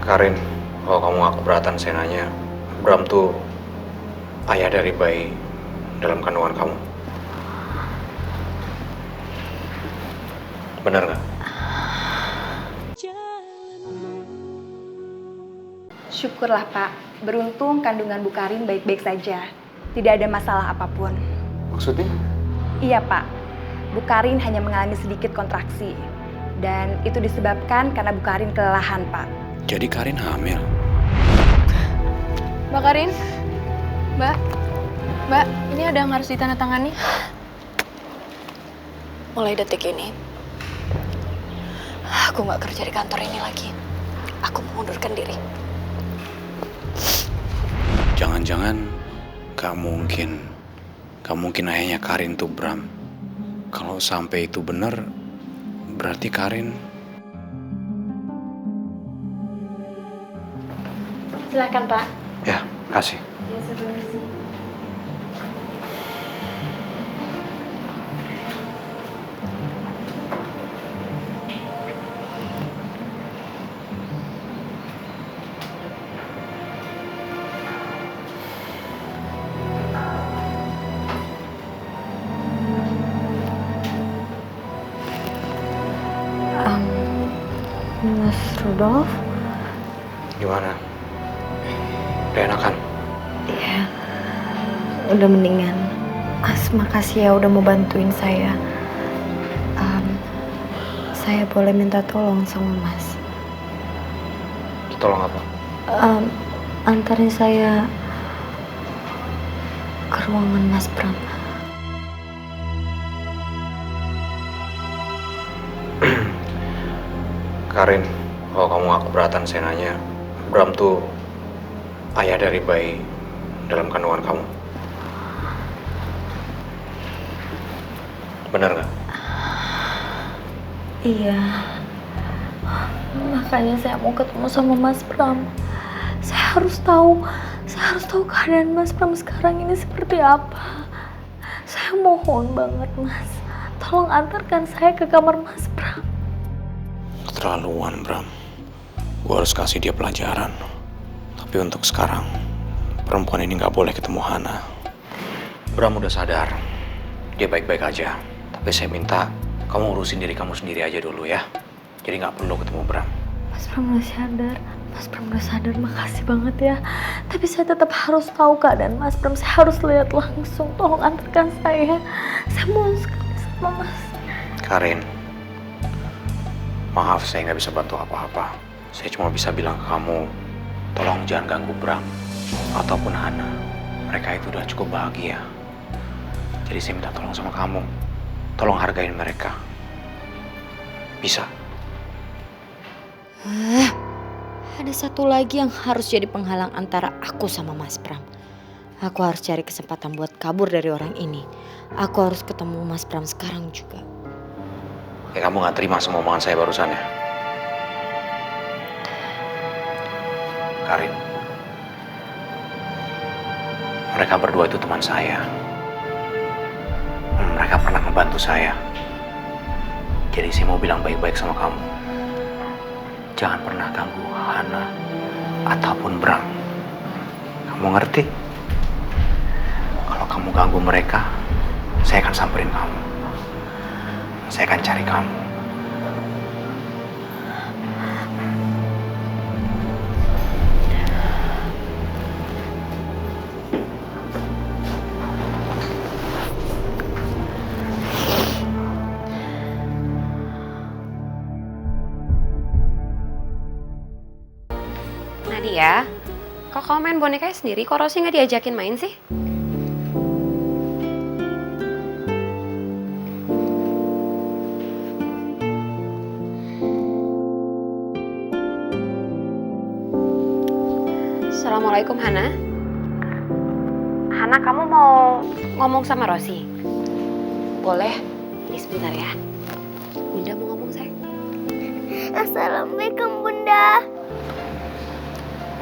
Karin, kalau kamu gak keberatan saya nanya, Bram tuh ayah dari bayi dalam kandungan kamu. Benar nggak? Syukurlah Pak, beruntung kandungan Bu Karin baik-baik saja. Tidak ada masalah apapun. Maksudnya? Iya Pak, Bu Karin hanya mengalami sedikit kontraksi. Dan itu disebabkan karena Bu Karin kelelahan Pak. Jadi Karin hamil? Mbak Karin, Mbak, ini ada yang harus ditandatangani. Mulai detik ini, aku nggak kerja di kantor ini lagi. Aku mengundurkan diri. Jangan-jangan gak mungkin ayahnya Karin tuh Bram. Kalau sampai itu benar, berarti Karin... Silakan Pak. Ya, kasih. Ya, permisi. Mas Rudolf? Gimana? Udah enakan? Iya, udah mendingan. Mas, makasih ya udah mau bantuin saya. Saya boleh minta tolong sama Mas? Tolong apa? Antarin saya ke ruangan Mas Bram. Karin, kalau kamu gak keberatan saya nanya, Bram tuh ayah dari bayi dalam kandungan kamu. Benar nggak? Iya. Makanya saya mau ketemu sama Mas Bram. Saya harus tahu keadaan Mas Bram sekarang ini seperti apa. Saya mohon banget Mas, tolong antarkan saya ke kamar Mas Bram. Keterlaluan Bram. Gue harus kasih dia pelajaran. Tapi untuk sekarang, perempuan ini gak boleh ketemu Hana. Bram udah sadar, dia baik-baik aja. Tapi saya minta kamu urusin diri kamu sendiri aja dulu ya. Jadi gak perlu ketemu Bram. Mas Bram udah sadar, makasih banget ya. Tapi saya tetap harus tahu keadaan Mas Bram. Saya harus lihat langsung, tolong antarkan saya. Saya mohon sekali sama Mas. Karin, maaf saya nggak bisa bantu apa-apa. Saya cuma bisa bilang ke kamu, tolong jangan ganggu Bram ataupun Hana. Mereka itu udah cukup bahagia. Jadi saya minta tolong sama kamu, tolong hargain mereka. Bisa? Ada satu lagi yang harus jadi penghalang antara aku sama Mas Bram. Aku harus cari kesempatan buat kabur dari orang ini. Aku harus ketemu Mas Bram sekarang juga. Kamu gak terima sama omongan saya barusan ya? Karin, mereka berdua itu teman saya. Mereka pernah membantu saya. Jadi saya mau bilang baik-baik sama kamu. Jangan pernah ganggu Hana ataupun Bram. Kamu ngerti? Kalau kamu ganggu mereka, saya akan samperin kamu. Saya akan cari kamu. Nadia, kok kamu main bonekanya sendiri? Kok Rosi nggak diajakin main sih? Assalamualaikum Hana. Hana, kamu mau ngomong sama Rosi? Boleh? Ini sebentar ya. Bunda mau ngomong, sayang. Assalamualaikum Bunda.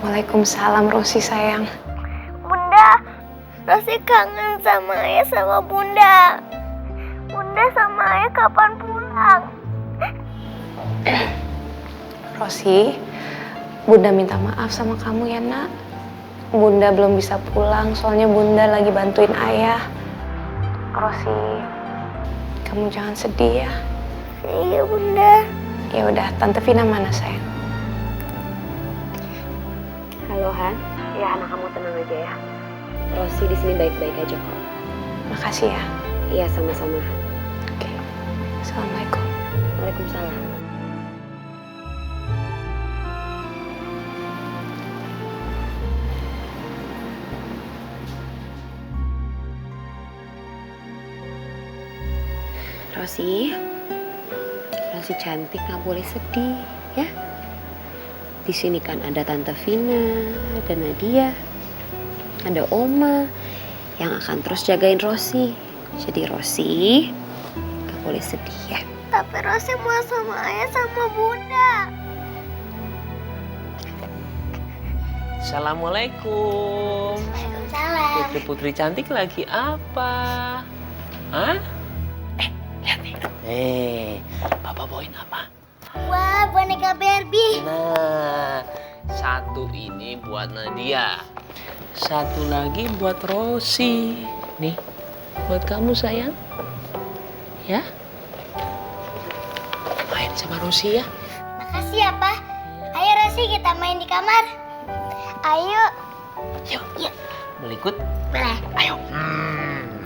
Waalaikumsalam Rosi, sayang. Bunda, Rosi kangen sama ayah sama Bunda. Bunda sama ayah kapan pulang? Rosi, Bunda minta maaf sama kamu ya nak. Bunda belum bisa pulang soalnya Bunda lagi bantuin ayah. Rosi, kamu jangan sedih ya. Iya Bunda. Ya udah, Tante Vina mana sayang? Halo Han. Ya anak kamu tenang aja ya. Rosi di sini baik-baik aja kok. Makasih ya. Iya sama-sama. Oke. Assalamualaikum. Waalaikumsalam. Rosi cantik, nggak boleh sedih ya. Di sini kan ada Tante Vina, ada Nadia, ada Oma yang akan terus jagain Rosi. Jadi Rosi nggak boleh sedih ya. Tapi Rosi mau sama ayah sama Bunda. Assalamualaikum. Waalaikumsalam. Putri-putri cantik lagi apa? Hah? Lihat nih. Papa bawain apa? Wah, boneka Barbie. Nah, satu ini buat Nadia. Satu lagi buat Rosi. Nih, buat kamu sayang. Ya? Main sama Rosi ya. Makasih ya, Pak. Ayo Rosi, kita main di kamar. Ayo. Yuk. Boleh ikut? Boleh. Ayo.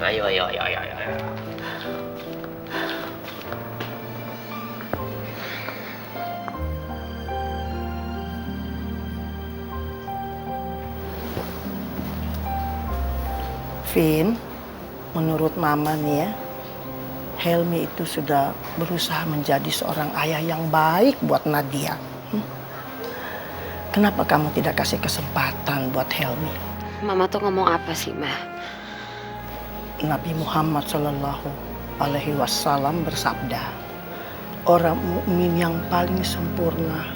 Ayo. Vin, menurut Mama nih ya, Helmi itu sudah berusaha menjadi seorang ayah yang baik buat Nadia. Kenapa kamu tidak kasih kesempatan buat Helmi? Mama tuh ngomong apa sih, Ma? Nabi Muhammad Shallallahu Alaihi Wasallam bersabda, orang mukmin yang paling sempurna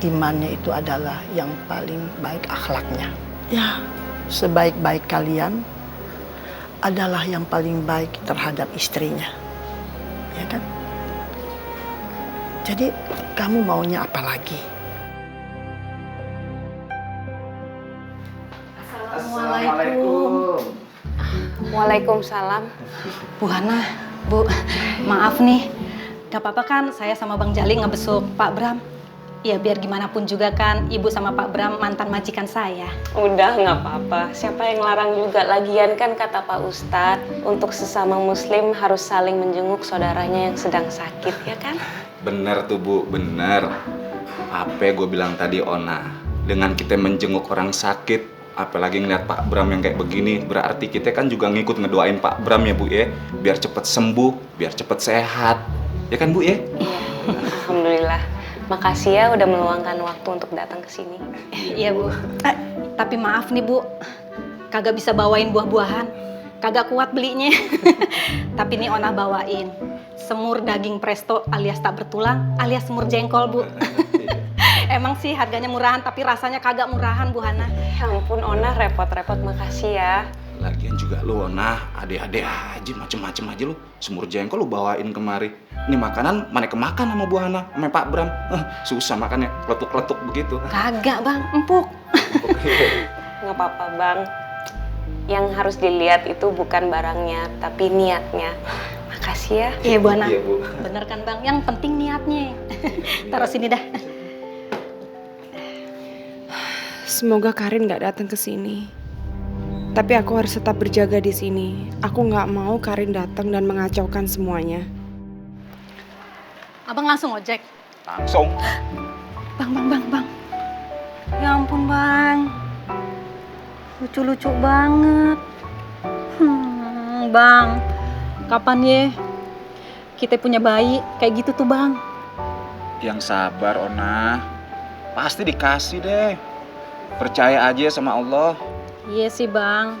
imannya itu adalah yang paling baik akhlaknya. Ya, sebaik-baik kalian adalah yang paling baik terhadap istrinya, ya kan? Jadi kamu maunya apa lagi? Assalamualaikum. Waalaikumsalam. Bu Hana, Bu, maaf nih. Gak apa-apa kan saya sama Bang Jali ngebesuk Pak Bram? Ya biar gimana pun juga kan Ibu sama Pak Bram mantan majikan saya. Udah nggak apa-apa. Siapa yang larang juga. Lagian kan kata Pak Ustadz, untuk sesama muslim harus saling menjenguk saudaranya yang sedang sakit, ya kan? Bener tuh Bu, bener. Apa gue bilang tadi Ona, dengan kita menjenguk orang sakit, apalagi ngeliat Pak Bram yang kayak begini, berarti kita kan juga ngikut ngedoain Pak Bram ya Bu ya, biar cepet sembuh, biar cepet sehat. Ya kan Bu ya? Iya, alhamdulillah. Makasih ya udah meluangkan waktu untuk datang ke sini. Iya Bu. Tapi maaf nih Bu, kagak bisa bawain buah-buahan, kagak kuat belinya. Tapi nih Ona bawain semur daging presto alias tak bertulang alias semur jengkol Bu. Emang sih harganya murahan tapi rasanya kagak murahan Bu Hana. Ya ampun Ona, repot-repot, makasih ya. Lagian juga lu Ona, ade-ade aja macem-macem aja lu. Semur jengkol lu bawain kemari. Ini makanan mana kemakan sama Bu Hana, sama Pak Bram. Susah makannya, kletuk-kletuk begitu. Kagak Bang, empuk. Nggak apa-apa Bang. Yang harus dilihat itu bukan barangnya, tapi niatnya. Makasih ya. Iya Bu Hana. Iya, Bu. Bener kan Bang, yang penting niatnya. Taruh sini dah. Semoga Karin nggak datang ke sini. Tapi aku harus tetap berjaga di sini. Aku nggak mau Karin datang dan mengacaukan semuanya. Abang langsung ojek. Langsung. Bang. Ya ampun Bang. Lucu-lucu banget. Bang, kapan ya kita punya bayi kayak gitu tuh Bang? Yang sabar Ona, pasti dikasih deh. Percaya aja sama Allah. Iya sih Bang,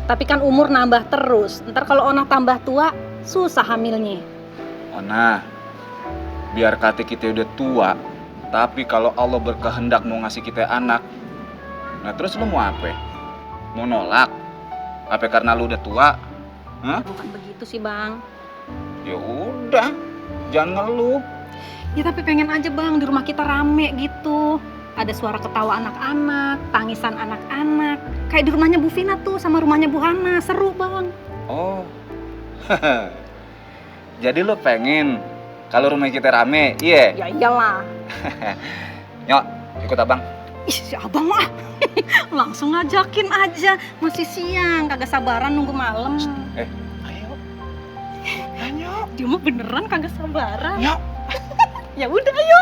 tapi kan umur nambah terus. Ntar kalau Ona tambah tua, susah hamilnya. Ona, biar kata kita udah tua, tapi kalau Allah berkehendak mau ngasih kita anak, nah terus lu mau apa? Mau nolak? Apa karena lu udah tua? Hah? Bukan begitu sih Bang. Ya udah, jangan ngeluh. Ya tapi pengen aja Bang, di rumah kita rame gitu. ada suara ketawa anak-anak, tangisan anak-anak. Kayak di rumahnya Bu Vina tuh sama rumahnya Bu Hana, seru Bang. Oh, jadi lo pengen kalau rumah kita rame, iya? Ya iyalah. Nyok, ikut abang. Ih, si abang mah langsung ngajakin aja. Masih siang, kagak sabaran nunggu malam. Ayo. Dia mah beneran kagak sabaran. Ya udah, ayo.